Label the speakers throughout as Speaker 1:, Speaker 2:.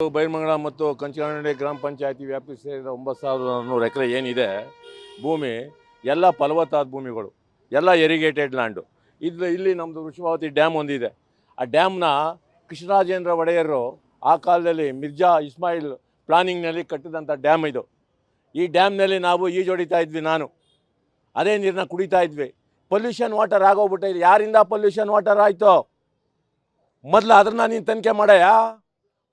Speaker 1: ಬೈರಮಂಗಲ ಮತ್ತು ಕಂಚಿಕನಹಳ್ಳಿ ಗ್ರಾಮ ಪಂಚಾಯತಿ ವ್ಯಾಪ್ತಿ ಸೇರಿದ 9,400 ಎಕರೆ ಏನಿದೆ ಭೂಮಿ ಎಲ್ಲ ಫಲವತ್ತಾದ ಭೂಮಿಗಳು, ಎಲ್ಲ ಇರಿಗೇಟೆಡ್ ಲ್ಯಾಂಡು. ಇಲ್ಲಿ ನಮ್ಮದು ವೃಷಭಾವತಿ ಡ್ಯಾಮ್ ಒಂದಿದೆ. ಆ ಡ್ಯಾಮ್ನ ಕೃಷ್ಣರಾಜೇಂದ್ರ ಒಡೆಯರು ಆ ಕಾಲದಲ್ಲಿ ಮಿರ್ಜಾ ಇಸ್ಮಾಯಿಲ್ ಪ್ಲಾನಿಂಗ್ನಲ್ಲಿ ಕಟ್ಟಿದಂಥ ಡ್ಯಾಮ್ ಇದು. ಈ ಡ್ಯಾಮ್ನಲ್ಲಿ ನಾವು ಈಜೊಡಿತಾ ಇದ್ವಿ. ನಾನು ಅದೇ ನೀರನ್ನ ಕುಡಿತಾ ಇದ್ವಿ. ಪೊಲ್ಯೂಷನ್ ವಾಟರ್ ಆಗೋಗ್ಬಿಟ್ಟಿದೆ. ಯಾರಿಂದ ಪೊಲ್ಯೂಷನ್ ವಾಟರ್ ಆಯಿತು? ಮೊದಲು ಅದನ್ನು ನೀನು ತನಿಖೆ ಮಾಡಯ್ಯ.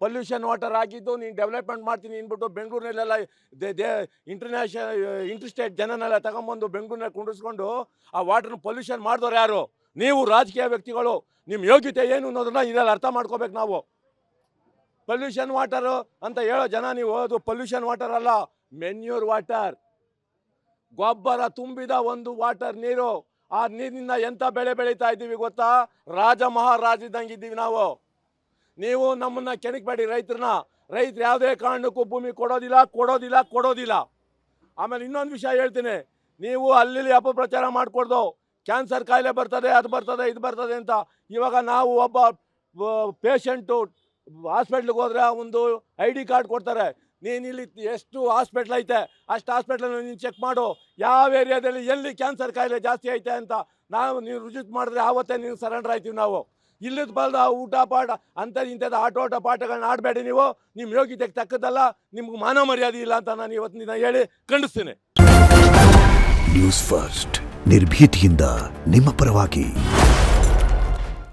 Speaker 1: ಪೊಲ್ಯೂಷನ್ ವಾಟರ್ ಆಗಿದ್ದು ನೀನು ಡೆವಲಪ್ಮೆಂಟ್ ಮಾಡ್ತೀನಿ ಅಂದ್ಬಿಟ್ಟು ಬೆಂಗಳೂರಿನಲ್ಲೆಲ್ಲ ಇಂಟರ್ಸ್ಟೇಟ್ ಜನನೆಲ್ಲ ತಗೊಂಬಂದು ಬೆಂಗಳೂರಿನಲ್ಲಿ ಕುಂಡಿಸ್ಕೊಂಡು ಆ ವಾಟರ್ನ ಪೊಲ್ಯೂಷನ್ ಮಾಡಿದವ್ರು ಯಾರು? ನೀವು ರಾಜಕೀಯ ವ್ಯಕ್ತಿಗಳು. ನಿಮ್ಮ ಯೋಗ್ಯತೆ ಏನು ಅನ್ನೋದನ್ನ ಇದರಲ್ಲಿ ಅರ್ಥ ಮಾಡ್ಕೋಬೇಕು ನಾವು. ಪೊಲ್ಯೂಷನ್ ವಾಟರು ಅಂತ ಹೇಳೋ ಜನ ನೀವು, ಅದು ಪೊಲ್ಯೂಷನ್ ವಾಟರ್ ಅಲ್ಲ, ಮೆನ್ಯೂರ್ ವಾಟರ್. ಗೊಬ್ಬರ ತುಂಬಿದ ಒಂದು ವಾಟರ್ ನೀರು. ಆ ನೀರಿನಿಂದ ಎಂಥ ಬೆಳೆ ಬೆಳೀತಾ ಇದ್ದೀವಿ ಗೊತ್ತಾ? ರಾಜ ಮಹಾರಾಜಿದ್ದಂಗೆ ಇದ್ದೀವಿ ನಾವು. ನೀವು ನಮ್ಮನ್ನು ಕೆಣಕಬೇಡಿ ರೈತರನ್ನ. ರೈತರು ಯಾವುದೇ ಕಾರಣಕ್ಕೂ ಭೂಮಿ ಕೊಡೋದಿಲ್ಲ. ಆಮೇಲೆ ಇನ್ನೊಂದು ವಿಷಯ ಹೇಳ್ತೀನಿ. ನೀವು ಅಲ್ಲಿ ಅಪಪ್ರಚಾರ ಮಾಡಿಕೊಡ್ದು ಕ್ಯಾನ್ಸರ್ ಕಾಯಿಲೆ ಬರ್ತದೆ, ಅದು ಬರ್ತದೆ, ಇದು ಬರ್ತದೆ ಅಂತ. ಇವಾಗ ನಾವು ಒಬ್ಬ ಪೇಷಂಟು ಹಾಸ್ಪಿಟ್ಲಿಗೆ ಹೋದರೆ ಒಂದು ID ಕಾರ್ಡ್ ಕೊಡ್ತಾರೆ. ನೀನು ಇಲ್ಲಿ ಎಷ್ಟು ಹಾಸ್ಪಿಟ್ಲ್ ಐತೆ ಅಷ್ಟು ಹಾಸ್ಪಿಟ್ಲನ್ನು ನೀನು ಚೆಕ್ ಮಾಡು, ಯಾವ ಏರಿಯಾದಲ್ಲಿ ಎಲ್ಲಿ ಕ್ಯಾನ್ಸರ್ ಕಾಯಿಲೆ ಜಾಸ್ತಿ ಐತೆ ಅಂತ. ನೀವು ರುಜುತ್ ಮಾಡಿದ್ರೆ ಆವತ್ತೇ ನೀವು ಸರೆಂಡರ್ ಆಯ್ತೀವಿ ನಾವು. ಇಲ್ಲದ ಬಲ್ದ ಊಟ ಪಾಠ ಅಂಥದ್ದು ಇಂಥದ್ದು ಆಟೋಟ ಪಾಠಗಳನ್ನ ಆಡಬೇಡಿ ನೀವು. ನಿಮ್ಮ ಯೋಗ್ಯತೆಗೆ ತಕ್ಕದಲ್ಲ, ನಿಮ್ಗೆ ಮಾನ ಮರ್ಯಾದೆ ಇಲ್ಲ ಅಂತ ನಾನು ಇವತ್ತಿನ ಹೇಳಿ ಖಂಡಿಸ್ತೀನಿ.
Speaker 2: ನ್ಯೂಸ್ ಫಸ್ಟ್, ನಿರ್ಭೀತಿಯಿಂದ ನಿಮ್ಮ ಪರವಾಗಿ.